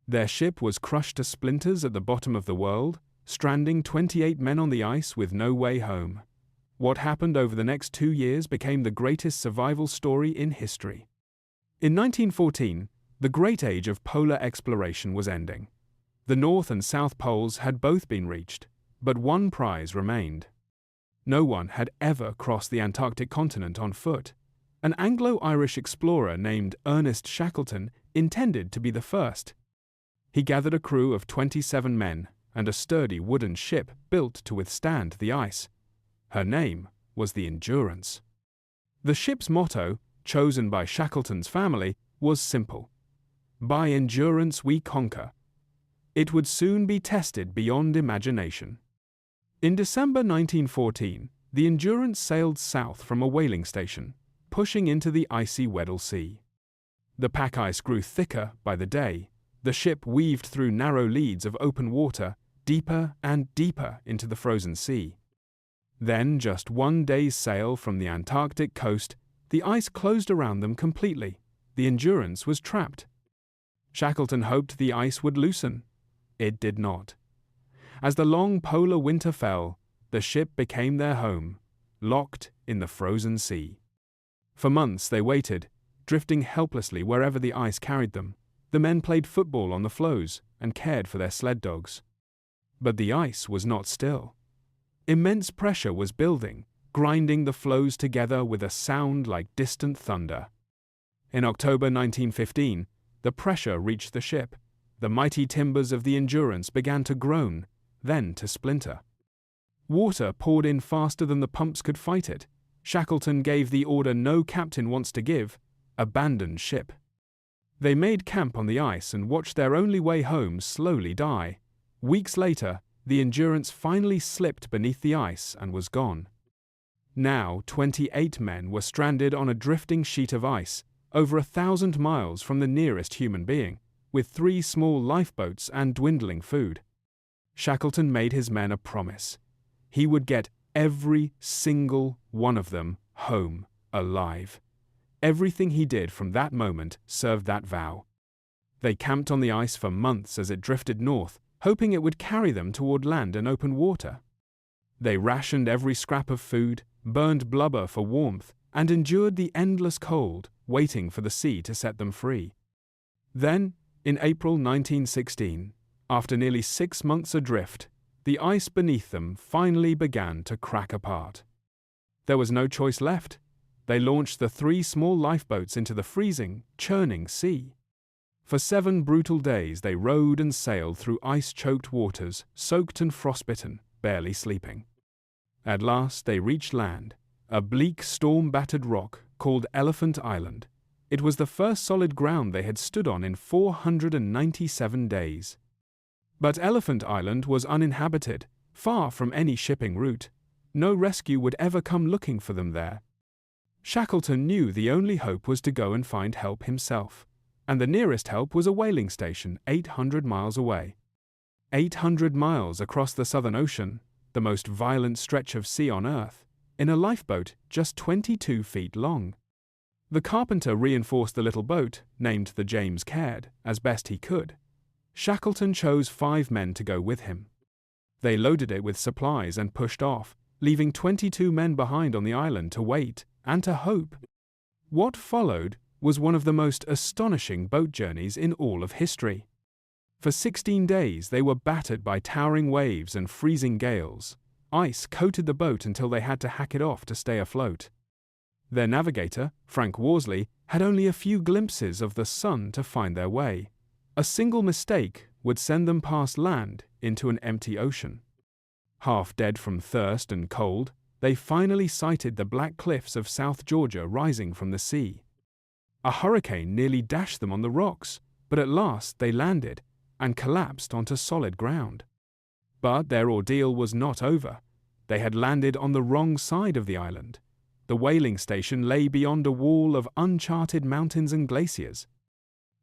Their ship was crushed to splinters at the bottom of the world, stranding 28 men on the ice with no way home. What happened over the next 2 years became the greatest survival story in history. In 1914, the great age of polar exploration was ending. The North and South Poles had both been reached, but one prize remained. No one had ever crossed the Antarctic continent on foot. An Anglo-Irish explorer named Ernest Shackleton intended to be the first. He gathered a crew of 27 men and a sturdy wooden ship built to withstand the ice. Her name was the Endurance. The ship's motto, chosen by Shackleton's family, was simple: "By endurance we conquer." It would soon be tested beyond imagination. In December 1914, the Endurance sailed south from a whaling station, pushing into the icy Weddell Sea. The pack ice grew thicker by the day. The ship weaved through narrow leads of open water, deeper and deeper into the frozen sea. Then, just 1 day's sail from the Antarctic coast, the ice closed around them completely. The Endurance was trapped. Shackleton hoped the ice would loosen. It did not. As the long polar winter fell, the ship became their home, locked in the frozen sea. For months they waited, drifting helplessly wherever the ice carried them. The men played football on the floes and cared for their sled dogs. But the ice was not still. Immense pressure was building, grinding the floes together with a sound like distant thunder. In October 1915, the pressure reached the ship. The mighty timbers of the Endurance began to groan, then to splinter. Water poured in faster than the pumps could fight it. Shackleton gave the order no captain wants to give: abandon ship. They made camp on the ice and watched their only way home slowly die. Weeks later, the Endurance finally slipped beneath the ice and was gone. Now 28 men were stranded on a drifting sheet of ice, over 1,000 miles from the nearest human being, with 3 small lifeboats and dwindling food. Shackleton made his men a promise. He would get every single one of them home alive. Everything he did from that moment served that vow. They camped on the ice for months as it drifted north, hoping it would carry them toward land and open water. They rationed every scrap of food, burned blubber for warmth, and endured the endless cold, waiting for the sea to set them free. Then, in April 1916, after nearly 6 months adrift, the ice beneath them finally began to crack apart. There was no choice left. They launched the 3 small lifeboats into the freezing, churning sea. For 7 brutal days they rowed and sailed through ice-choked waters, soaked and frostbitten, barely sleeping. At last they reached land, a bleak, storm-battered rock called Elephant Island. It was the first solid ground they had stood on in 497 days. But Elephant Island was uninhabited, far from any shipping route. No rescue would ever come looking for them there. Shackleton knew the only hope was to go and find help himself, and the nearest help was a whaling station 800 miles away. 800 miles across the Southern Ocean, the most violent stretch of sea on Earth, in a lifeboat just 22 feet long. The carpenter reinforced the little boat, named the James Caird, as best he could. Shackleton chose 5 men to go with him. They loaded it with supplies and pushed off, leaving 22 men behind on the island to wait and to hope. What followed was one of the most astonishing boat journeys in all of history. For 16 days they were battered by towering waves and freezing gales. Ice coated the boat until they had to hack it off to stay afloat. Their navigator, Frank Worsley, had only a few glimpses of the sun to find their way. A single mistake would send them past land into an empty ocean. Half dead from thirst and cold, they finally sighted the black cliffs of South Georgia rising from the sea. A hurricane nearly dashed them on the rocks, but at last they landed and collapsed onto solid ground. But their ordeal was not over. They had landed on the wrong side of the island. The whaling station lay beyond a wall of uncharted mountains and glaciers.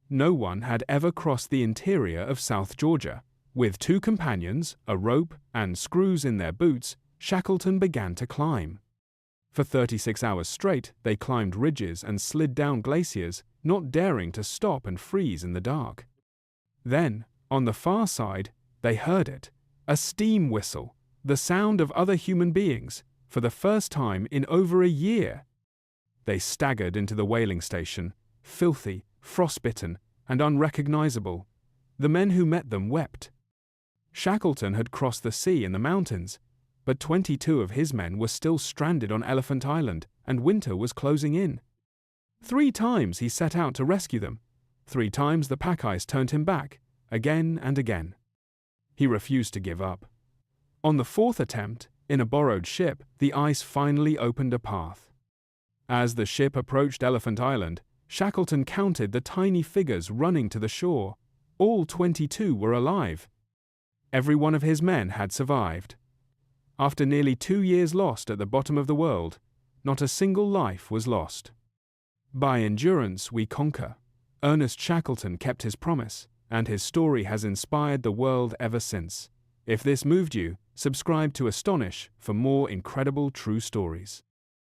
No one had ever crossed the interior of South Georgia. With 2 companions, a rope, and screws in their boots, Shackleton began to climb. For 36 hours straight, they climbed ridges and slid down glaciers, not daring to stop and freeze in the dark. Then, on the far side, they heard it, a steam whistle, the sound of other human beings, for the first time in over a year. They staggered into the whaling station, filthy, frostbitten, and unrecognizable. The men who met them wept. Shackleton had crossed the sea and the mountains, but 22 of his men were still stranded on Elephant Island, and winter was closing in. 3 times he set out to rescue them. 3 times the pack ice turned him back, again and again. He refused to give up. On the 4th attempt, in a borrowed ship, the ice finally opened a path. As the ship approached Elephant Island, Shackleton counted the tiny figures running to the shore. All 22 were alive. Every one of his men had survived. After nearly 2 years lost at the bottom of the world, not a single life was lost. By endurance we conquer. Ernest Shackleton kept his promise, and his story has inspired the world ever since. If this moved you, subscribe to Astonish for more incredible true stories.